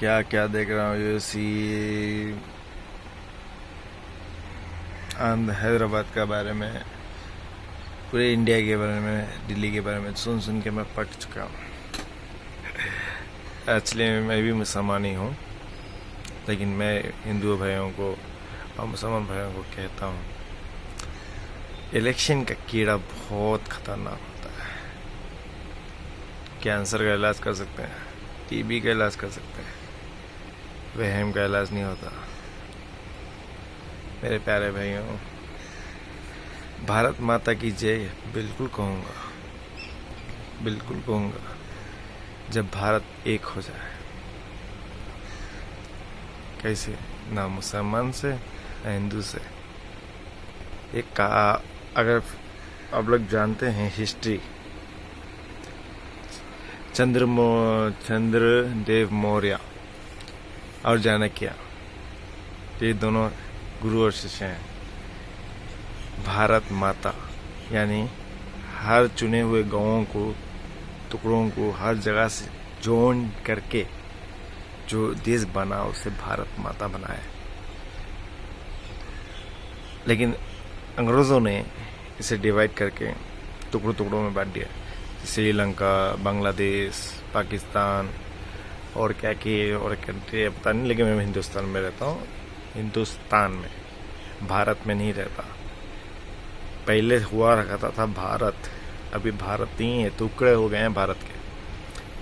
क्या क्या देख रहा हूँ यूसी हैदराबाद का बारे में, पूरे इंडिया के बारे में, दिल्ली के बारे में सुन सुन के मैं पक चुका हूँ। एक्चुअली मैं भी मुसलमान ही हूँ, लेकिन मैं हिंदू भाइयों को और मुसलमान भाइयों को कहता हूँ, इलेक्शन का कीड़ा बहुत खतरनाक होता है। कैंसर का इलाज कर सकते हैं, टीबी का इलाज कर सकते हैं, वहम का इलाज नहीं होता। मेरे प्यारे भाइयों, भारत माता की जय बिल्कुल कहूँगा, बिल्कुल कहूँगा, जब भारत एक हो जाए। कैसे? ना मुसलमान से ना हिंदू से। एक का अगर आप लोग जानते हैं हिस्ट्री, चंद्रदेव मौर्य और चाणक्य, ये दोनों गुरु और शिष्य हैं। भारत माता यानी हर चुने हुए गांवों को, टुकड़ों को हर जगह से जोड़ करके जो देश बना उसे भारत माता बनाया। लेकिन अंग्रेजों ने इसे डिवाइड करके टुकड़ों टुकड़ों में बांट दिया। श्रीलंका, बांग्लादेश, पाकिस्तान और क्या और कंट्री पता नहीं, लेकिन मैं हिंदुस्तान में रहता हूँ। हिंदुस्तान में, भारत में नहीं रहता। पहले हुआ रखा था भारत, अभी भारत नहीं है, टुकड़े हो गए हैं भारत के।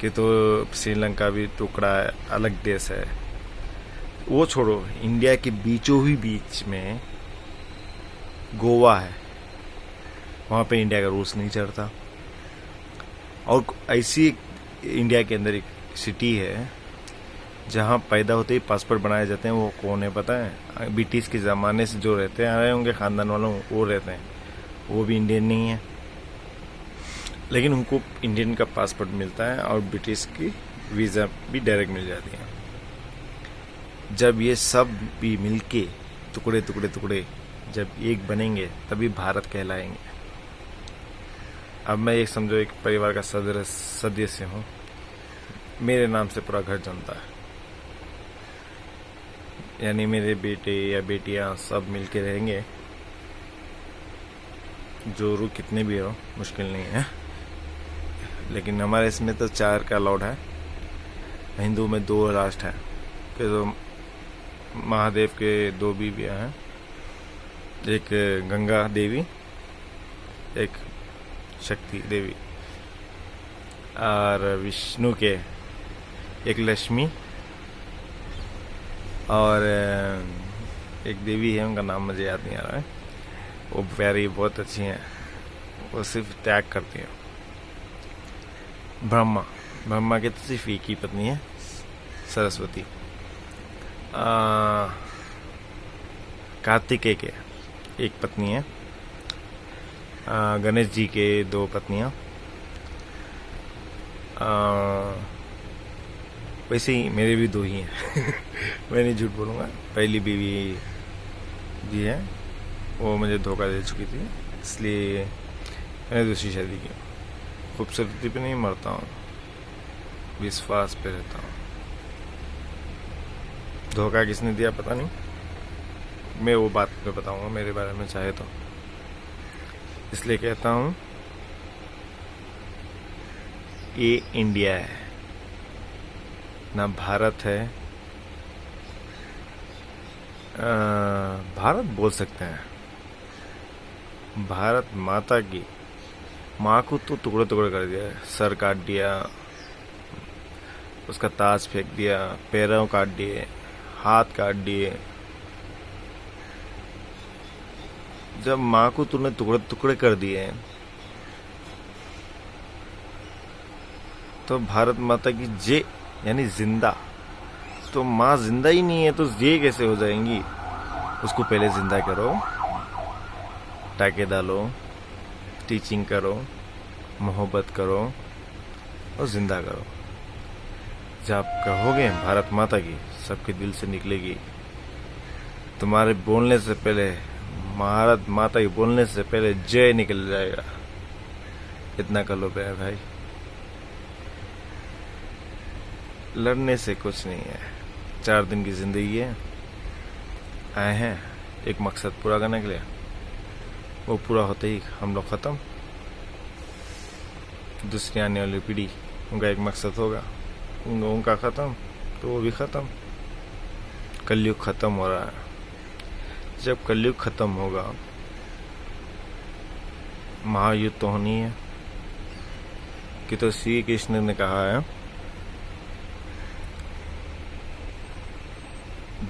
कि तो श्रीलंका भी टुकड़ा है, अलग देश है। वो छोड़ो, इंडिया के बीचों ही बीच में गोवा है, वहाँ पे इंडिया का रूल्स नहीं चलता। और ऐसी इंडिया के अंदर एक सिटी है जहाँ पैदा होते ही पासपोर्ट बनाए जाते हैं। वो कौन है पता है? ब्रिटिश के ज़माने से जो रहते हैं आए होंगे ख़ानदान वालों, वो रहते हैं। वो भी इंडियन नहीं है, लेकिन उनको इंडियन का पासपोर्ट मिलता है और ब्रिटिश की वीज़ा भी डायरेक्ट मिल जाती है। जब ये सब भी मिलके टुकड़े टुकड़े टुकड़े जब एक बनेंगे तभी भारत कहलाएंगे। अब मैं एक समझो एक परिवार का सदस्य हूँ, मेरे नाम से पूरा घर जमता है। यानी मेरे बेटे या बेटियां सब मिलके रहेंगे। जोरू कितने भी हो, मुश्किल नहीं है। लेकिन हमारे इसमें तो 4 का अलाउड है। हिंदू में 2 लास्ट है। फिर तो महादेव के 2 बीवियां हैं, एक गंगा देवी, एक शक्ति देवी, और विष्णु के एक लक्ष्मी, और एक देवी है, उनका नाम मुझे याद नहीं आ रहा है। वो प्यारी, बहुत अच्छी हैं। वो सिर्फ त्याग करती हैं। ब्रह्मा की तो सिर्फ एक ही पत्नी है, सरस्वती। कार्तिकेय के एक पत्नी है। गणेश जी के 2 पत्नियां। वैसे ही मेरे भी 2 ही हैं। मैं नहीं झूठ बोलूँगा। पहली बीवी जी है, वो मुझे धोखा दे चुकी थी, इसलिए मैंने दूसरी शादी की। खूबसूरती पे नहीं मरता हूँ, विश्वास पे रहता हूँ। धोखा किसने दिया पता नहीं, मैं वो बात पे बताऊँगा मेरे बारे में चाहे तो। इसलिए कहता हूँ, ये इंडिया है ना भारत है। भारत बोल सकते हैं। भारत माता की माँ को तो टुकड़े टुकड़े कर दिया, सर काट दिया, उसका ताज फेंक दिया, पैरों काट दिए, हाथ काट दिए। जब माँ को तूने टुकड़े टुकड़े कर दिए तो भारत माता की जय यानी जिंदा। तो माँ जिंदा ही नहीं है तो ये कैसे हो जाएंगी? उसको पहले जिंदा करो, टाके डालो, टीचिंग करो, मोहब्बत करो और जिंदा करो। जब आप कहोगे भारत माता की, सबके दिल से निकलेगी। तुम्हारे बोलने से पहले, भारत माता की बोलने से पहले जय निकल जाएगा। इतना कर लो प्यारे भाई। लड़ने से कुछ नहीं है। 4 दिन की जिंदगी है, आए हैं एक मकसद पूरा करने के लिए। वो पूरा होते ही हम लोग खत्म, दूसरी आने वाली पीढ़ी उनका एक मकसद होगा, उनका खत्म तो वो भी खत्म। कलयुग खत्म हो रहा है। जब कलयुग खत्म होगा, महायुद्ध तो होनी है कि तो श्री कृष्ण ने कहा है,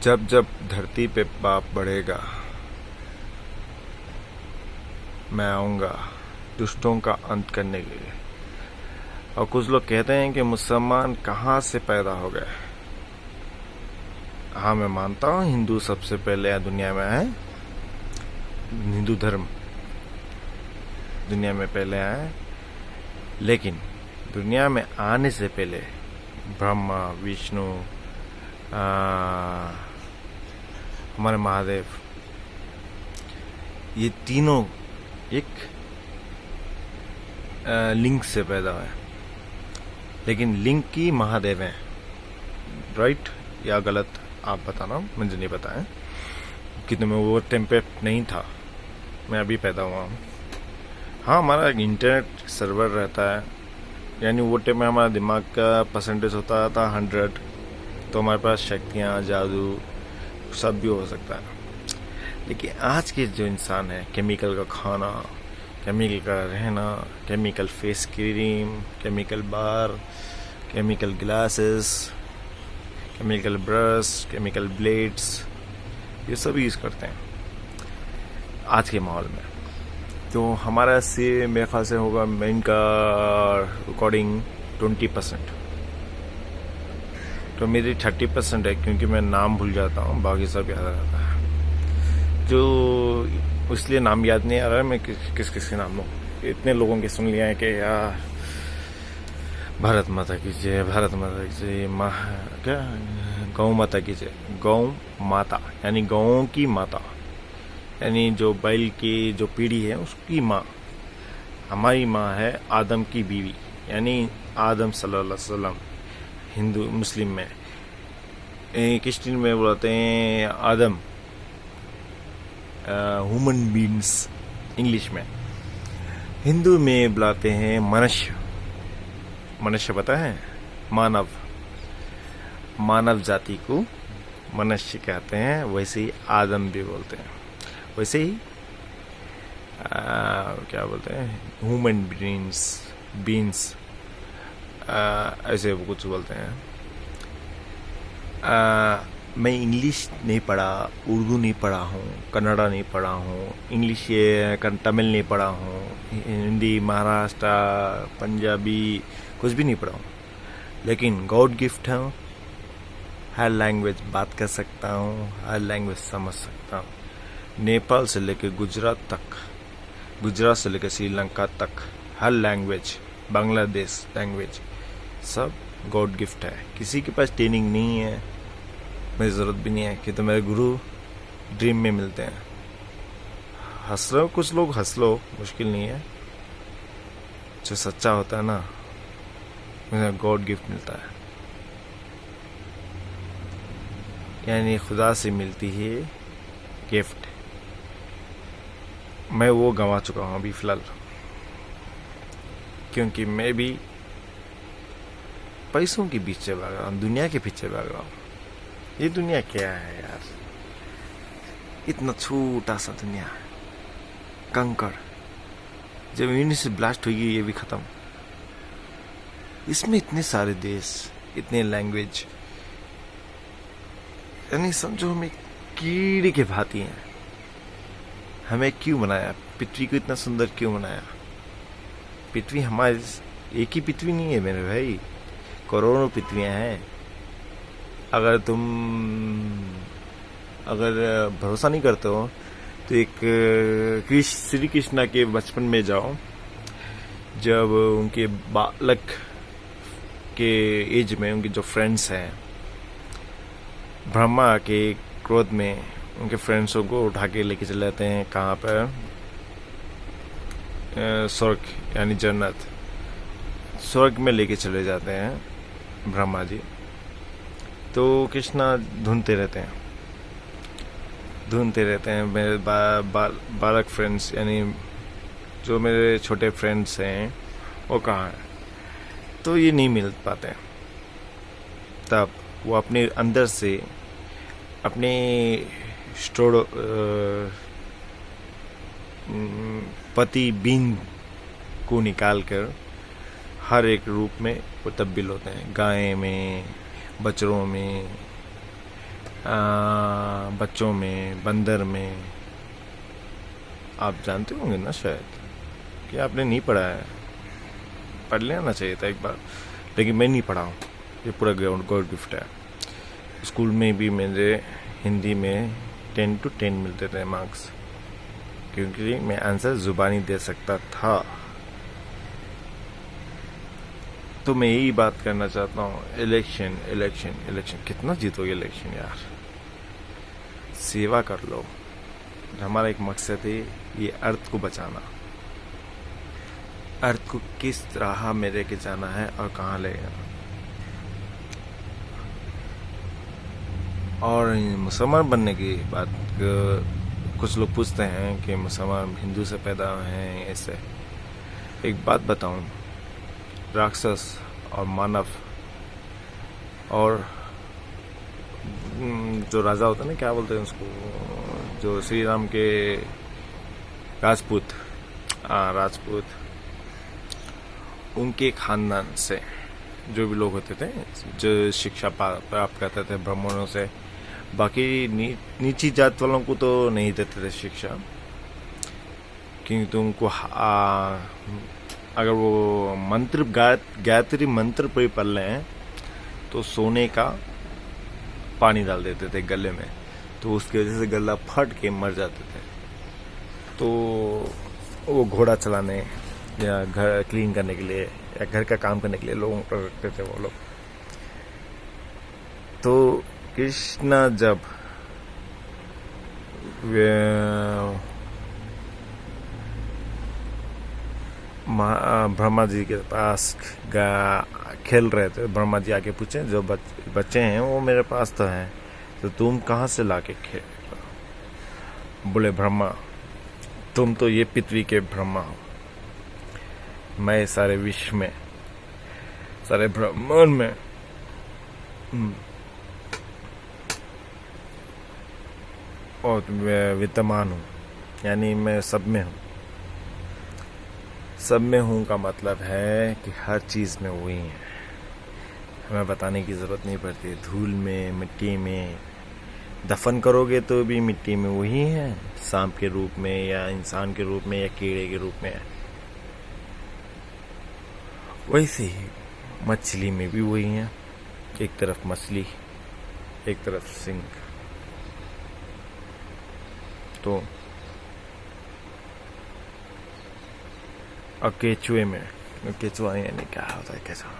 जब जब धरती पे पाप बढ़ेगा मैं आऊंगा दुष्टों का अंत करने के लिए। और कुछ लोग कहते हैं कि मुसलमान कहाँ से पैदा हो गए। हाँ, मैं मानता हूँ हिंदू सबसे पहले दुनिया में है, हिंदू धर्म दुनिया में पहले आया है। लेकिन दुनिया में आने से पहले ब्रह्मा, विष्णु, हमारे महादेव, ये तीनों एक लिंग से पैदा हुए। लेकिन लिंग की महादेव हैं, राइट या गलत आप बताना, मुझे नहीं पता है कि तुम्हें वो टेम्परेट नहीं था, मैं अभी पैदा हुआ हूँ। हाँ, हमारा एक इंटरनेट सर्वर रहता है, यानी वो टाइम में हमारा दिमाग का परसेंटेज होता था 100, तो हमारे पास शक्तियाँ, जादू सब भी हो सकता है। लेकिन आज के जो इंसान है, केमिकल का खाना, केमिकल का रहना, chemical face cream, chemical bar, chemical glasses, chemical brush, chemical blades, ये सब यूज़ करते हैं आज के माहौल में। तो हमारा से मेरे ख्याल से होगा मेन का अकॉर्डिंग 20%, तो मेरी 30% है, क्योंकि मैं नाम भूल जाता हूँ, बाकी सब याद रहता है। जो इसलिए नाम याद नहीं आ रहा है मैं किस के नाम लूँ। इतने लोगों के सुन लिया है कि यार भारत माता की जय, भारत माता की जय, क्या गौ माता की जय। गौ माता यानी गौओं की माता, यानी जो बैल की जो पीढ़ी है उसकी माँ। हमारी माँ है आदम की बीवी, यानी आदम सल्लल्लाहु अलैहि वसल्लम। हिंदू मुस्लिम में, क्रिश्चियन में बोलते हैं आदम, ह्यूमन बीइंग्स इंग्लिश में। हिंदू में बुलाते हैं मनुष्य। मनुष्य पता है, मानव, मानव जाति को मनुष्य कहते हैं। वैसे ही आदम भी बोलते हैं, वैसे ही क्या बोलते हैं, ह्यूमन बीइंग्स ऐसे कुछ बोलते हैं। मैं इंग्लिश नहीं पढ़ा, उर्दू नहीं पढ़ा हूँ, कन्नड़ा नहीं पढ़ा हूँ, इंग्लिश तमिल नहीं पढ़ा हूँ, हिंदी, महाराष्ट्र, पंजाबी कुछ भी नहीं पढ़ा हूँ। लेकिन गॉड गिफ्ट है, हर लैंग्वेज बात कर सकता हूँ, हर लैंग्वेज समझ सकता हूँ। नेपाल से लेकर गुजरात तक, गुजरात से लेकर श्रीलंका तक, हर लैंग्वेज, बांग्लादेश लैंग्वेज, सब गॉड गिफ्ट है। किसी के पास ट्रेनिंग नहीं है, मेरी ज़रूरत भी नहीं है कि तो मेरे गुरु ड्रीम में मिलते हैं। हंस लो कुछ लोग, हंस लो, मुश्किल नहीं है। जो सच्चा होता है ना, मुझे गॉड गिफ्ट मिलता है, यानी खुदा से मिलती है गिफ्ट। मैं वो गंवा चुका हूँ अभी फ़िलहाल, क्योंकि मैं भी पैसों के पीछे भाग रहा हूँ, दुनिया के पीछे भाग रहा हूँ। ये दुनिया क्या है यार, इतना छोटा सा दुनिया, कंकड़। जब यूनिवर्सिटी ब्लास्ट हुई ये भी खत्म। इसमें इतने सारे देश, इतने लैंग्वेज, यानी समझो हमें कीड़े के भांति हैं। हमें क्यों बनाया, पृथ्वी को इतना सुंदर क्यों बनाया? पृथ्वी हमारी एक ही पृथ्वी नहीं है मेरे भाई, करोड़ों पृथ्वियां हैं। अगर भरोसा नहीं करते हो तो एक श्री कृष्णा के बचपन में जाओ, जब उनके बालक के एज में उनके जो फ्रेंड्स हैं, ब्रह्मा के क्रोध में उनके फ्रेंड्सों को उठा के लेके चले जाते हैं कहाँ पर, स्वर्ग यानी जन्नत, स्वर्ग में लेके चले जाते हैं ब्रह्मा जी। तो कृष्णा ढूंढते रहते हैं मेरे बालक फ्रेंड्स, यानी जो मेरे छोटे फ्रेंड्स हैं वो कहाँ हैं, तो ये नहीं मिल पाते। तब वो अपने अंदर से अपने स्टोर पति बीन को निकाल कर हर एक रूप में वो तब्दील होते हैं, गाय में, बछड़ों में, बच्चों में, बंदर में। आप जानते होंगे ना शायद, कि आपने नहीं पढ़ा है, पढ़ लेना चाहिए था एक बार, लेकिन मैं नहीं पढ़ा हूँ। ये पूरा गॉड गिफ्ट है। स्कूल में भी मेरे हिंदी में 10 to 10 मिलते थे मार्क्स, क्योंकि मैं आंसर जुबानी दे सकता था। तो मैं यही बात करना चाहता हूँ, इलेक्शन कितना जीतोगे इलेक्शन यार, सेवा कर लो। हमारा एक मकसद है ये अर्थ को बचाना, अर्थ को किस राह में लेके जाना है और कहाँ ले जाना। और मुसलमान बनने की बात, कुछ लोग पूछते हैं कि मुसलमान हिंदू से पैदा हैं ऐसे। एक बात बताऊं, राक्षस और मानव और जो राजा होता है ना, क्या बोलते हैं उसको, जो श्री राम के राजपूत, उनके खानदान से जो भी लोग होते थे, जो शिक्षा प्राप्त करते थे ब्राह्मणों से, बाकी नीची जात वालों को तो नहीं देते थे शिक्षा, क्योंकि तो उनको अगर वो मंत्र गायत्री मंत्र पर पढ़ लें तो सोने का पानी डाल देते थे गले में, तो उसकी वजह से गला फट के मर जाते थे। तो वो घोड़ा चलाने या घर क्लीन करने के लिए या घर का काम करने के लिए लोगों को रखते थे वो लोग। तो कृष्णा जब ब्रह्मा जी के पास खेल रहे थे, ब्रह्मा जी आके पूछे जो बच्चे हैं वो मेरे पास तो हैं, तो तुम कहाँ से लाके खेल? बोले ब्रह्मा, तुम तो ये पृथ्वी के ब्रह्मा हो, मैं सारे विश्व में, सारे ब्रह्मांड में और विद्यमान हूँ, यानी मैं सब में हूँ। सब में हूँ का मतलब है कि हर चीज़ में वही है, हमें बताने की ज़रूरत नहीं पड़ती। धूल में, मिट्टी में दफन करोगे तो भी मिट्टी में वही है, सांप के रूप में या इंसान के रूप में या कीड़े के रूप में। वैसे ही मछली में भी वही है, एक तरफ मछली एक तरफ सिंह। तो और केचुए में, केचुआ यानी क्या होता है, केचुआ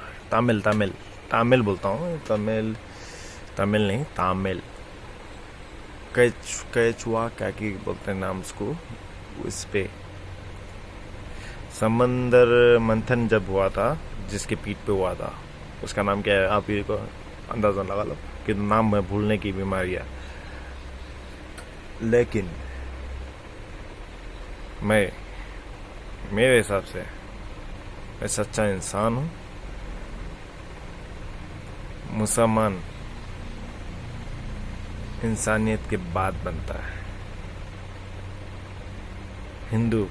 तामिल बोलता हूँ, तमिल नहीं, तामिल। केचुआ क्या की बोलते हैं नाम उसको। उस पे समंदर मंथन जब हुआ था, जिसके पीठ पे हुआ था, उसका नाम क्या है, आप ये को अंदाजा लगा लो, कि नाम में भूलने की बीमारी है। लेकिन मेरे हिसाब से मैं सच्चा इंसान हूँ। मुसलमान इंसानियत के बाद बनता है, हिंदू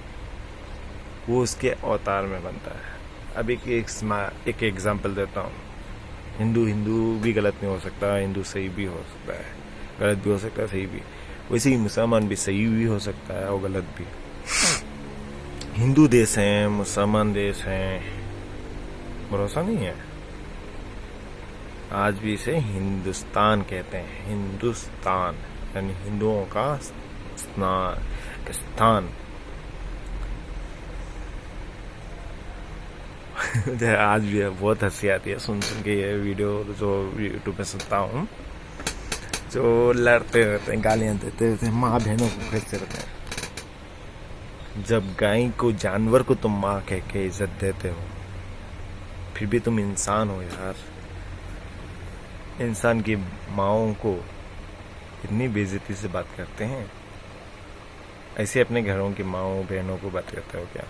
वो उसके अवतार में बनता है। अब एक एग्जांपल देता हूँ। हिंदू भी गलत नहीं हो सकता, हिंदू सही भी हो सकता है, गलत भी हो सकता है, सही भी। वैसे ही मुसलमान भी सही भी हो सकता है और गलत भी। हिंदू देश हैं, मुसलमान देश हैं, भरोसा नहीं है। आज भी इसे हिंदुस्तान कहते हैं, हिंदुस्तान यानी हिंदुओं का स्थान। आज भी बहुत हंसी आती है सुन के ये वीडियो जो यूट्यूब पे सुनता हूँ, जो लड़ते रहते हैं, गालियां देते रहते हैं, माँ बहनों को फेंकते रहते हैं। जब गाय को, जानवर को तुम माँ कह के इज्जत देते हो, फिर भी तुम इंसान हो यार। इंसान की माँओं को इतनी बेइज्जती से बात करते हैं, ऐसे अपने घरों की माँओं बहनों को बात करते हो क्या?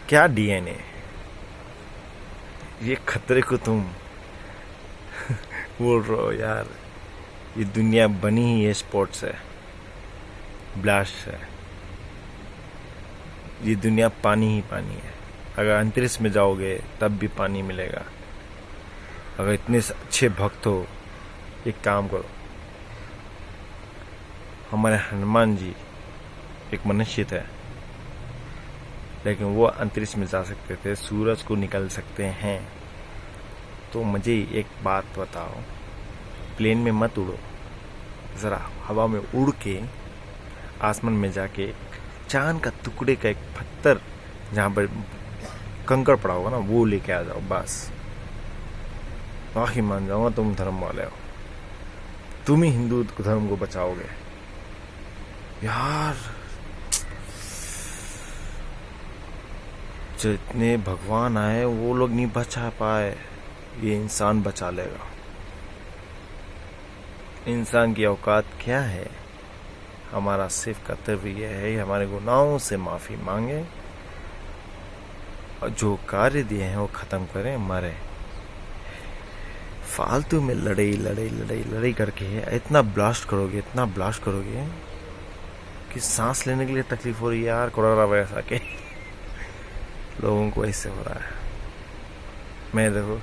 क्या डीएनए, ये खतरे को तुम बोल रहे हो यार। ये दुनिया बनी ही ये स्पोर्ट्स है, ब्लास्ट है। ये दुनिया पानी ही पानी है। अगर अंतरिक्ष में जाओगे तब भी पानी मिलेगा। अगर इतने अच्छे भक्त हो, एक काम करो, हमारे हनुमान जी एक मनुष्य थे, लेकिन वो अंतरिक्ष में जा सकते थे, सूरज को निकल सकते हैं। तो मुझे एक बात बताओ, प्लेन में मत उड़ो, जरा हवा में उड़ के आसमान में जाके चांद का टुकड़े का एक पत्थर जहाँ पर कंकड़ पड़ा होगा ना, वो लेके आ जाओ बस। वाकई मान जाऊंगा तुम धर्म वाले हो, तुम ही हिंदू धर्म को बचाओगे यार। जितने भगवान आए वो लोग नहीं बचा पाए, ये इंसान बचा लेगा। इंसान की औकात क्या है? हमारा सिर्फ कर्तव्य यह है कि हमारे गुनाहों से माफी मांगे और जो कार्य दिए हैं वो खत्म करें, मरे। फालतू में लड़ाई करके इतना ब्लास्ट करोगे कि सांस लेने के लिए तकलीफ हो रही है यार। कोरोना वायरस आके लोगों को ऐसे हो रहा है। मैं देखो,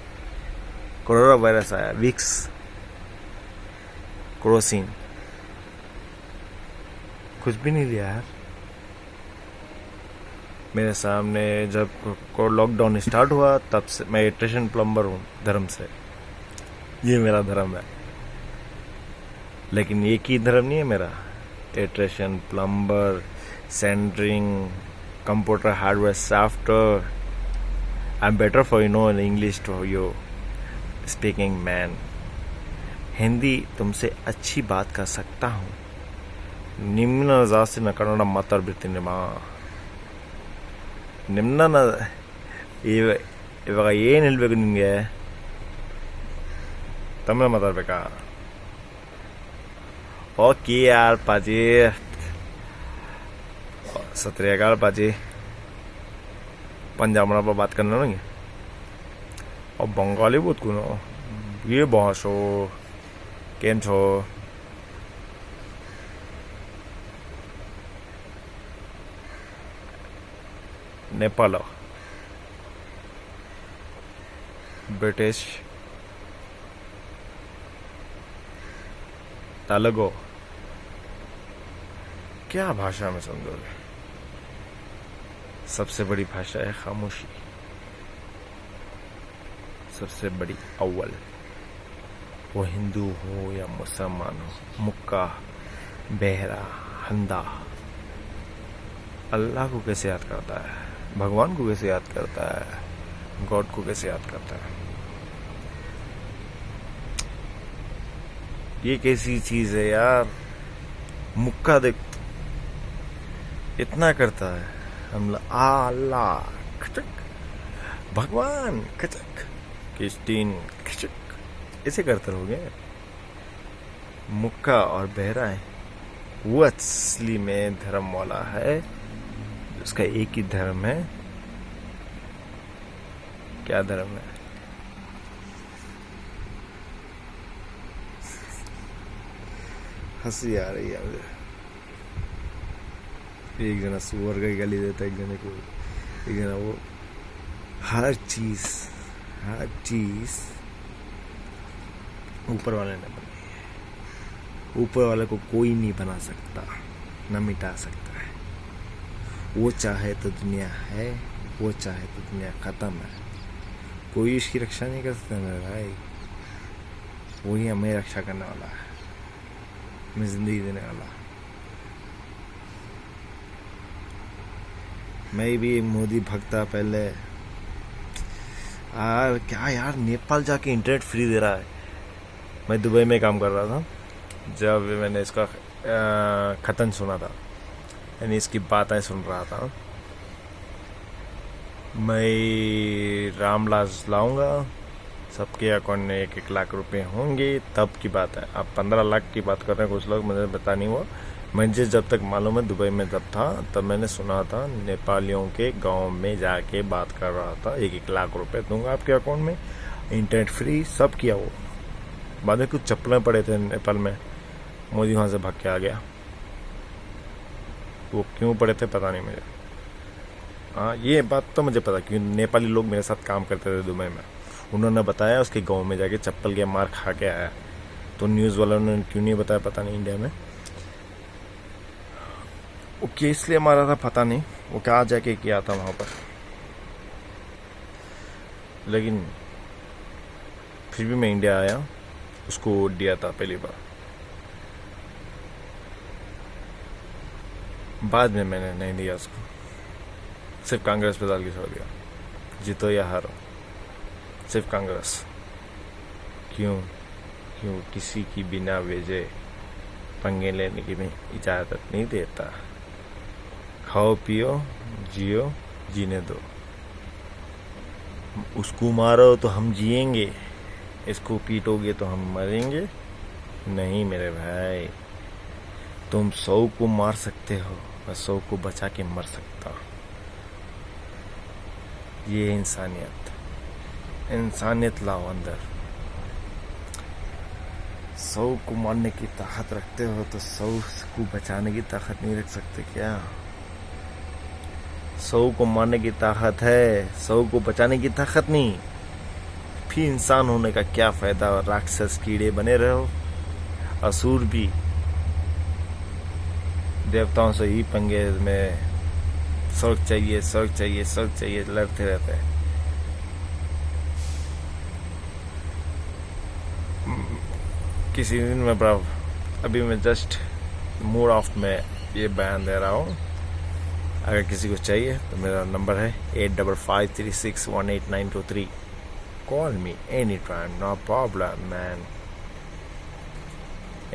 कोरोना वायरस आया, विक्स, क्रोसिन, कुछ भी नहीं लिया यार। मेरे सामने जब लॉकडाउन स्टार्ट हुआ तब से मैं इलेक्ट्रिशियन प्लम्बर हूँ धर्म से, ये मेरा धर्म है। लेकिन एक ही धर्म नहीं है मेरा, electrician, plumber, centering, computer hardware, software. I am better for in English to you speaking man. Hindi तुमसे अच्छी बात कर सकता हूँ। ನಿಮ್ಮನ್ನ ಜಾಸ್ತಿ ನಾ ಕನ್ನಡ ಮಾತಾಡ್ಬಿಡ್ತೀನಿ ನಿಮ್ಮನ್ನ ಇವಾಗ ಏನು ಹೇಳ್ಬೇಕು ನಿಮಗೆ? ತಮಿಳು ಮಾತಾಡ್ಬೇಕಾ? ओके यार पाजी, सत श्री अकाल पाजी। पंजाब पर बात करना नहीं और बंगाली बहुत कुनो ये भाषो केम छो? नेपाल, ब्रिटिश, तेलुगु, क्या भाषा में समझोगे? सबसे बड़ी भाषा है खामोशी, सबसे बड़ी अव्वल। वो हिंदू हो या मुसलमान हो, मुक्का, बहरा, अंधा, अल्लाह को कैसे याद करता है, भगवान को कैसे याद करता है, गॉड को कैसे याद करता है? ये कैसी चीज है यार? मुक्का देख इतना करता है, हम अल्लाह खचक, भगवान खचक, क्रिस्टीन खचक, ऐसे करते रहोगे। मुक्का और बहरा है वो असली में धर्म वाला है, उसका एक ही धर्म है। क्या धर्म है? हंसी आ रही है मुझे। एक जना सुअर का गाली देता है, एक जने को, एक जना वो। हर चीज ऊपर वाले ने बनाई है। ऊपर वाले को कोई नहीं बना सकता, न मिटा सकता है। वो चाहे तो दुनिया है, वो चाहे तो दुनिया खत्म है। कोई इसकी रक्षा नहीं कर सकता मेरे भाई। वही हमें रक्षा करने वाला है, हमें जिंदगी देने वाला। मैं भी मोदी भक्त था पहले। क्या यार, नेपाल जाके इंटरनेट फ्री दे रहा है। मैं दुबई में काम कर रहा था जब मैंने इसका खतन सुना था, यानी इसकी बातें सुन रहा था। मैं रामलास लाऊंगा, सबके अकाउंट में 1-1 लाख रुपए होंगे तब की बात है। आप 15 लाख की बात कर रहे हैं कुछ लोग, मुझे पता नहीं हुआ। मुझे जब तक मालूम है दुबई में जब था तब मैंने सुना था नेपालियों के गांव में जाके बात कर रहा था 1-1 लाख रुपए दूंगा आपके अकाउंट में, इंटरनेट फ्री, सब किया वो। बाद में कुछ चप्पलें पड़े थे नेपाल में, मोदी वहां से भाग के आ गया। वो क्यों पड़े थे पता नहीं मुझे। हाँ ये बात तो मुझे पता, क्योंकि नेपाली लोग मेरे साथ काम करते थे दुबई में, उन्होंने बताया उसके गांव में जाके चप्पल के मार खा के आया। तो न्यूज़ वालों ने क्यों नहीं बताया पता नहीं इंडिया में। वो केस लिए मारा था पता नहीं, वो क्या जाके किया था वहां पर, लेकिन फिर भी मैं इंडिया आया, उसको वोट दिया था पहली बार। बाद में मैंने नहीं दिया उसको, सिर्फ कांग्रेस पे डाल के छोड़ दिया, जीतो या हारो सिर्फ कांग्रेस। क्यों किसी की बिना वजह पंगे लेने की मैं इजाजत नहीं देता। खाओ पियो जियो, जीने दो। उसको मारो तो हम जिएंगे, इसको पीटोगे तो हम मरेंगे? नहीं मेरे भाई, तुम 100 को मार सकते हो, मैं 100 को बचा के मर सकता हूं। ये इंसानियत लाओ अंदर। 100 को मारने की ताकत रखते हो तो 100 को बचाने की ताकत नहीं रख सकते क्या? 100 को मारने की ताकत है, 100 को बचाने की ताकत नहीं। फिर इंसान होने का क्या फायदा? राक्षस कीड़े बने रहो। असुर भी देवताओं से ही पंगे में स्वर्ग चाहिए लड़ते रहते हैं। किसी दिन में अभी मैं जस्ट मूड ऑफ में ये बयान दे रहा हूँ। अगर किसी को चाहिए तो मेरा नंबर है 8553618923। Call me any time, no problem man.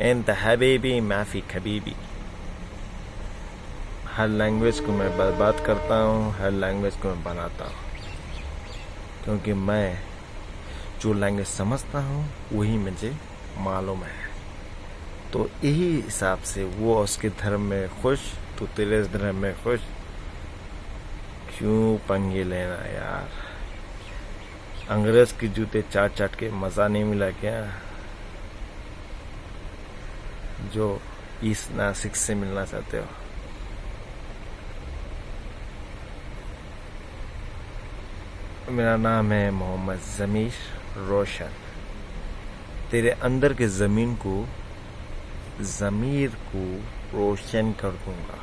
And हबीबी माफी खबीबी। हर लैंग्वेज को मैं बात करता हूँ, हर लैंग्वेज को मैं बनाता हूँ, क्योंकि मैं जो लैंग्वेज समझता हूँ वही मुझे मालूम है। तो यही हिसाब से वो उसके धर्म में खुश, तो तेरे धर्म में खुश। क्यों पंगे लेना यार? अंग्रेज के जूते चाट के मजा नहीं मिला क्या? जो इस नासिक से मिलना चाहते हो। मेरा नाम है मोहम्मद ज़मीर रोशन। तेरे अंदर के ज़मीर को रोशन कर दूंगा।